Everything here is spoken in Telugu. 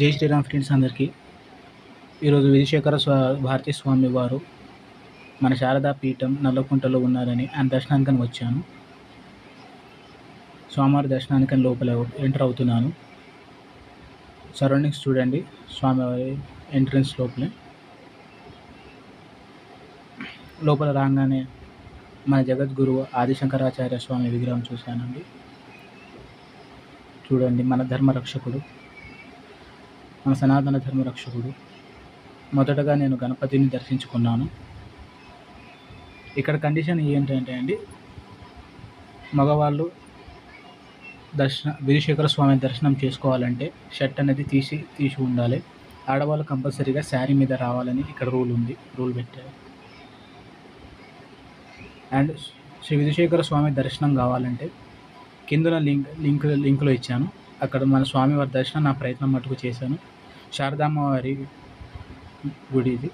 జై శ్రీరామ్ ఫ్రెండ్స్ అందరికీ. ఈరోజు విధుశేఖర భారతీ స్వామి వారు మన శారదా పీఠం నల్లకుంటలో ఉన్నారని ఆయన దర్శనానికని వచ్చాను. స్వామివారి దర్శనానికని లోపల ఎంటర్ అవుతున్నాను. సరౌండింగ్స్ చూడండి, స్వామివారి ఎంట్రన్స్ లోపల రాగానే మన జగద్గురువు ఆదిశంకరాచార్య స్వామి విగ్రహం చూశానండి. చూడండి, మన ధర్మరక్షకుడు, మన సనాతన ధర్మరక్షకుడు. మొదటగా నేను గణపతిని దర్శించుకున్నాను. ఇక్కడ కండిషన్ ఏంటంటే అండి, మగవాళ్ళు విధుశేఖర స్వామి దర్శనం చేసుకోవాలంటే షర్ట్ అనేది తీసి ఉండాలి. ఆడవాళ్ళు కంపల్సరీగా శారీ మీద రావాలని ఇక్కడ రూల్ పెట్టారు. అండ్ శ్రీ విధుశేఖర స్వామి దర్శనం కావాలంటే కింద లింక్లో ఇచ్చాను. అక్కడ మన స్వామివారి దర్శనం నా ప్రయత్నం మటుకు చేశాను. శారదామ్మ వారి గుడి ఇది.